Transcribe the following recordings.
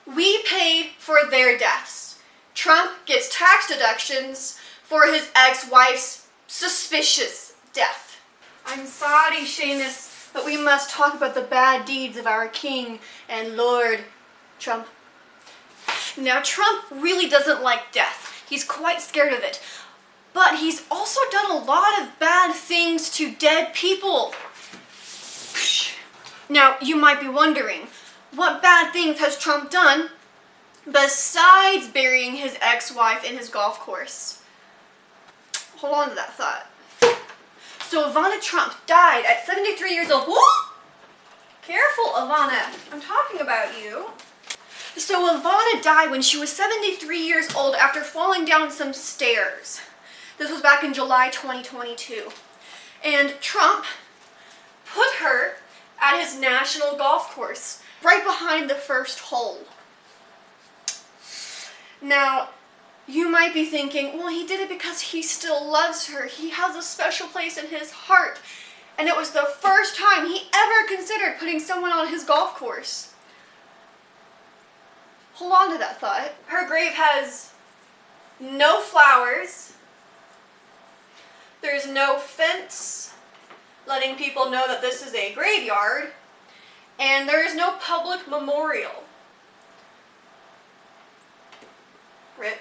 We pay for their deaths. Trump gets tax deductions for his ex-wife's suspicious death. I'm sorry, Seamus, but we must talk about the bad deeds of our king and Lord Trump. Now, Trump really doesn't like death. He's quite scared of it. But he's also done a lot of bad things to dead people. Now, you might be wondering, what bad things has Trump done besides burying his ex-wife in his golf course? Hold on to that thought. So Ivana Trump died at 73 years old. Whoa! Careful, Ivana. I'm talking about you. So Ivana died when she was 73 years old after falling down some stairs. This was back in July 2022. And Trump put her at his national golf course, right behind the first hole. Now, you might be thinking, well, he did it because he still loves her. He has a special place in his heart. And it was the first time he ever considered putting someone on his golf course. Hold on to that thought. Her grave has no flowers. There's no fence letting people know that this is a graveyard. And there is no public memorial. RIP.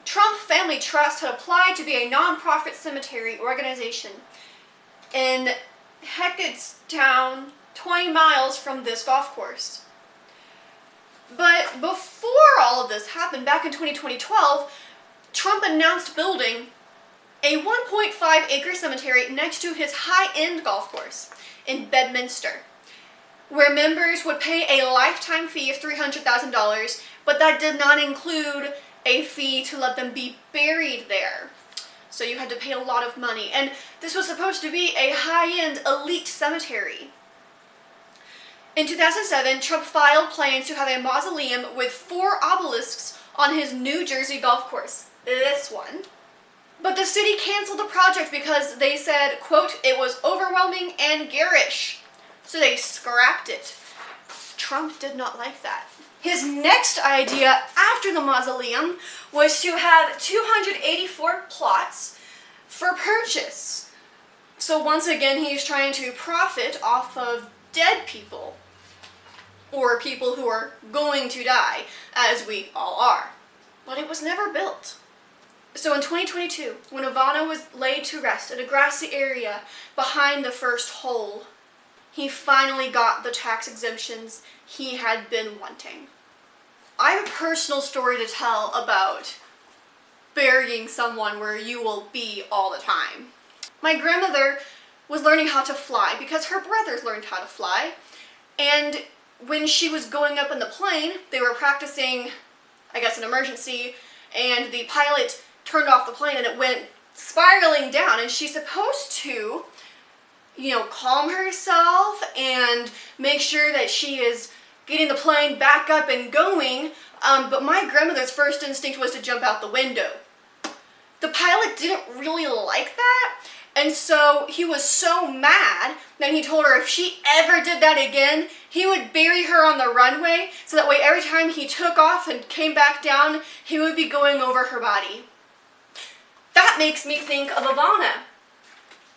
Trump Family Trust had applied to be a non-profit cemetery organization in Hackettstown, 20 miles from this golf course. But before all of this happened, back in 2012, Trump announced building a 1.5 acre cemetery next to his high-end golf course in Bedminster, where members would pay a lifetime fee of $300,000, but that did not include a fee to let them be buried there. So you had to pay a lot of money. And this was supposed to be a high-end elite cemetery. In 2007, Trump filed plans to have a mausoleum with 4 obelisks on his New Jersey golf course. This one. But the city canceled the project because they said, quote, it was overwhelming and garish. So they scrapped it. Trump did not like that. His next idea after the mausoleum was to have 284 plots for purchase. So once again, he's trying to profit off of dead people, or people who are going to die, as we all are. But it was never built. So in 2022, when Ivana was laid to rest at a grassy area behind the first hole, he finally got the tax exemptions he had been wanting. I have a personal story to tell about burying someone where you will be all the time. My grandmother was learning how to fly because her brothers learned how to fly. And when she was going up in the plane, they were practicing, I guess, an emergency, and the pilot turned off the plane and it went spiraling down, and she's supposed to, calm herself and make sure that she is getting the plane back up and going, but my grandmother's first instinct was to jump out the window. The pilot didn't really like that, and so he was so mad that he told her if she ever did that again, he would bury her on the runway, so that way every time he took off and came back down, he would be going over her body. That makes me think of Ivana.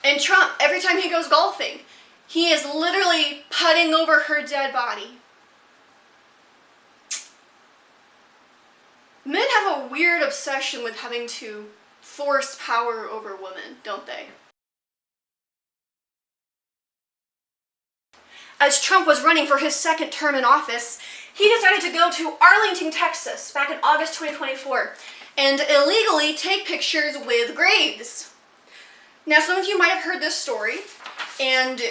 And Trump, every time he goes golfing, he is literally putting over her dead body. Men have a weird obsession with having to force power over women, don't they? As Trump was running for his second term in office, he decided to go to Arlington, Texas, back in August 2024, and illegally take pictures with graves. Now, some of you might have heard this story, and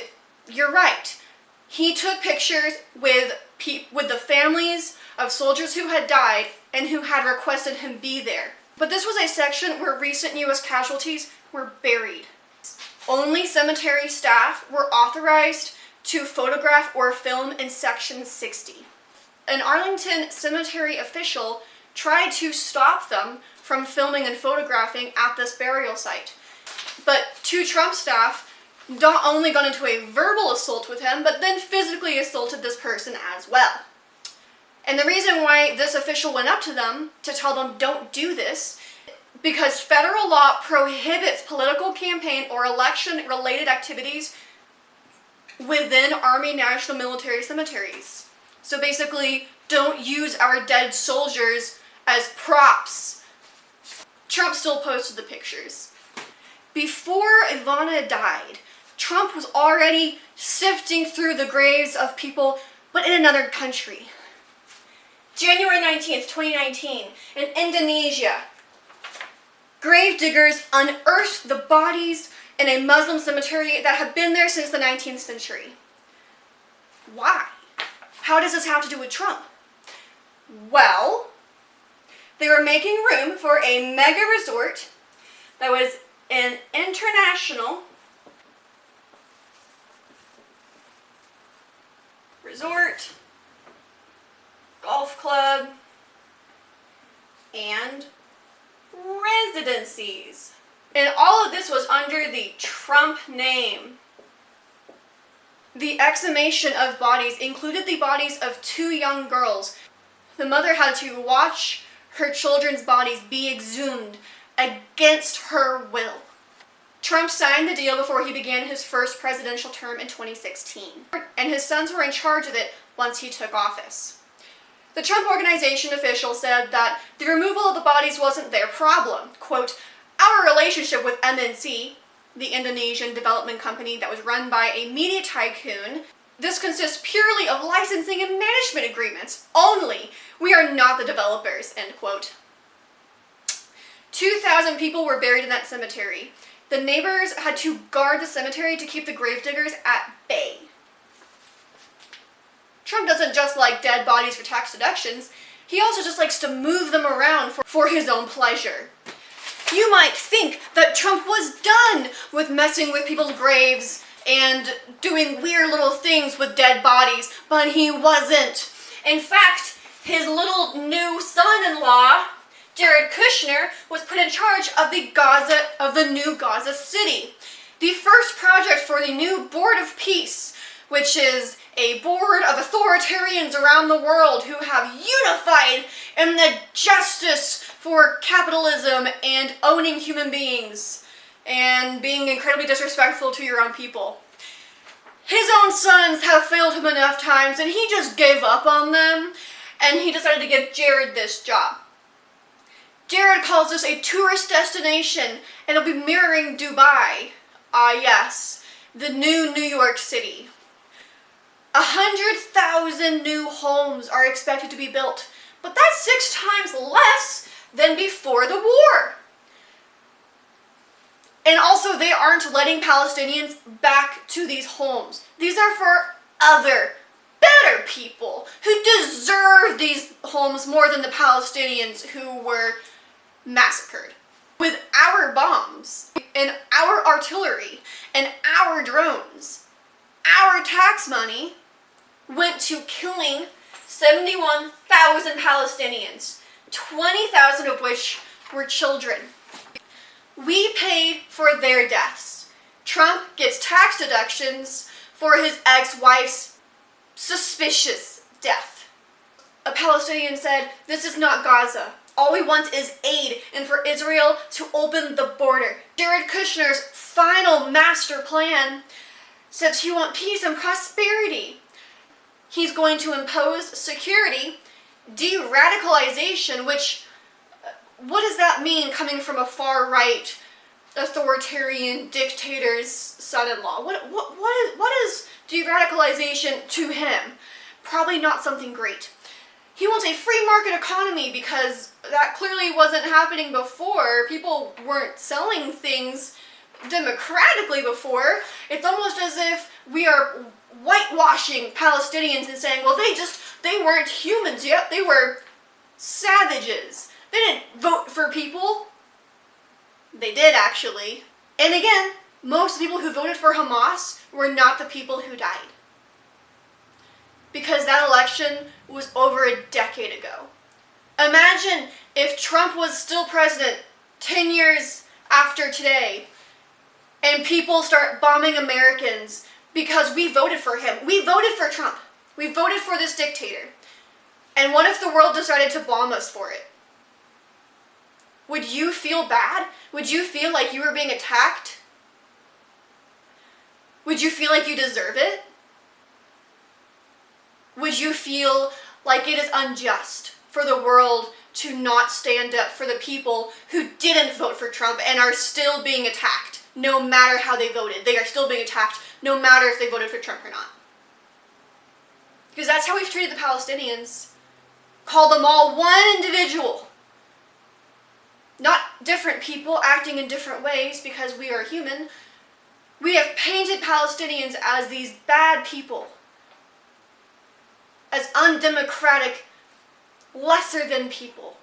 you're right. He took pictures with the families of soldiers who had died and who had requested him be there. But this was a section where recent U.S. casualties were buried. Only cemetery staff were authorized to photograph or film in Section 60. An Arlington cemetery official tried to stop them from filming and photographing at this burial site. But 2 Trump staff not only got into a verbal assault with him, but then physically assaulted this person as well. And the reason why this official went up to them to tell them don't do this, because federal law prohibits political campaign or election-related activities within Army National Military cemeteries. So basically, don't use our dead soldiers as props. Trump still posted the pictures. Before Ivana died, Trump was already sifting through the graves of people, but in another country. January 19th, 2019, in Indonesia, gravediggers unearthed the bodies in a Muslim cemetery that had been there since the 19th century. Why? How does this have to do with Trump? Well, they were making room for a mega resort that was an international resort, golf club, and residencies. And all of this was under the Trump name. The exhumation of bodies included the bodies of 2 young girls. The mother had to watch her children's bodies be exhumed against her will. Trump signed the deal before he began his first presidential term in 2016, and his sons were in charge of it once he took office. The Trump Organization official said that the removal of the bodies wasn't their problem. Quote, "Our relationship with MNC, the Indonesian development company that was run by a media tycoon, this consists purely of licensing and management agreements only. We are not the developers," end quote. 2,000 people were buried in that cemetery. The neighbors had to guard the cemetery to keep the gravediggers at bay. Trump doesn't just like dead bodies for tax deductions, he also just likes to move them around for his own pleasure. You might think that Trump was done with messing with people's graves and doing weird little things with dead bodies, but he wasn't. In fact, his little new son-in-law, Jared Kushner, was put in charge of the new Gaza City, the first project for the new Board of Peace, which is a board of authoritarians around the world who have unified in the justice for capitalism and owning human beings and being incredibly disrespectful to your own people. His own sons have failed him enough times and he just gave up on them and he decided to give Jared this job. Jared calls this a tourist destination and it'll be mirroring Dubai. Ah yes, the new New York City. 100,000 new homes are expected to be built, but that's 6 times less than before the war. And also, they aren't letting Palestinians back to these homes. These are for other, better people who deserve these homes more than the Palestinians who were massacred. With our bombs, and our artillery, and our drones, our tax money went to killing 71,000 Palestinians, 20,000 of which were children. We paid for their deaths. Trump gets tax deductions for his ex-wife's suspicious death. A Palestinian said, "This is not Gaza. All we want is aid and for Israel to open the border." Jared Kushner's final master plan says he wants peace and prosperity. He's going to impose security, de-radicalization, which, what does that mean coming from a far-right authoritarian dictator's son-in-law? What is de-radicalization to him? Probably not something great. He wants a free market economy because that clearly wasn't happening before. People weren't selling things democratically before. It's almost as if we are whitewashing Palestinians and saying, well, they weren't humans yet, they were savages. They didn't vote for people. They did, actually. And again, most of the people who voted for Hamas were not the people who died. Because that election was over a decade ago. Imagine if Trump was still president 10 years after today, and people start bombing Americans because we voted for him. We voted for Trump. We voted for this dictator. And what if the world decided to bomb us for it? Would you feel bad? Would you feel like you were being attacked? Would you feel like you deserve it? Would you feel like it is unjust for the world to not stand up for the people who didn't vote for Trump and are still being attacked, no matter how they voted? They are still being attacked, no matter if they voted for Trump or not. Because that's how we've treated the Palestinians. Call them all one individual. Not different people acting in different ways because we are human. We have painted Palestinians as these bad people, as undemocratic, lesser than people.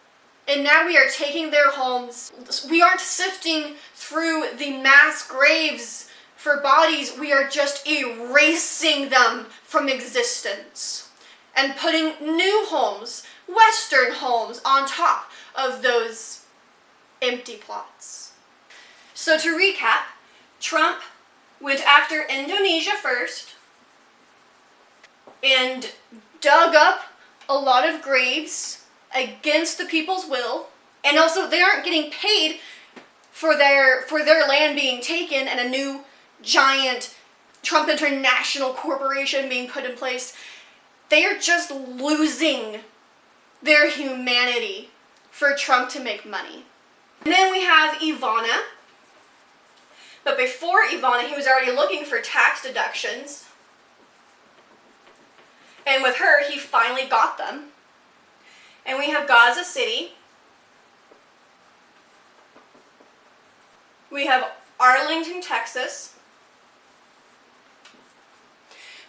And now we are taking their homes. We aren't sifting through the mass graves for bodies. We are just erasing them from existence and putting new homes, Western homes, on top of those empty plots. So to recap, Trump went after Indonesia first and dug up a lot of graves against the people's will, and also they aren't getting paid for their land being taken and a new giant Trump International Corporation being put in place. They are just losing their humanity for Trump to make money. And then we have Ivana. But before Ivana, he was already looking for tax deductions. And with her, he finally got them. And we have Gaza City. We have Arlington, Texas.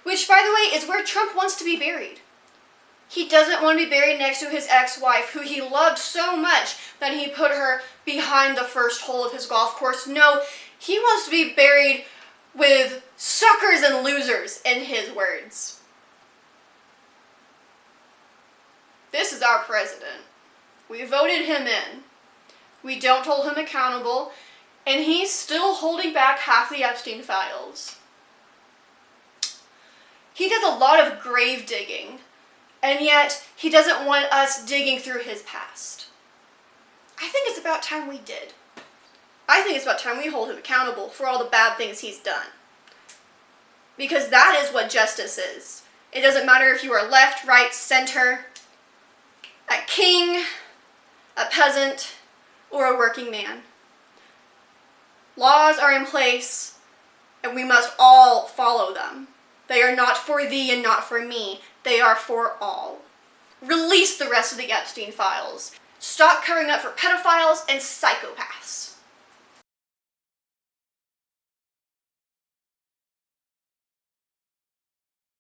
Which, by the way, is where Trump wants to be buried. He doesn't want to be buried next to his ex-wife, who he loved so much that he put her behind the first hole of his golf course. No, he wants to be buried with suckers and losers, in his words. This is our president. We voted him in. We don't hold him accountable, and he's still holding back half the Epstein files. He does a lot of grave digging, and yet he doesn't want us digging through his past. I think it's about time we did. I think it's about time we hold him accountable for all the bad things he's done. Because that is what justice is. It doesn't matter if you are left, right, center, a king, a peasant, or a working man. Laws are in place, and we must all follow them. They are not for thee and not for me. They are for all. Release the rest of the Epstein files. Stop covering up for pedophiles and psychopaths.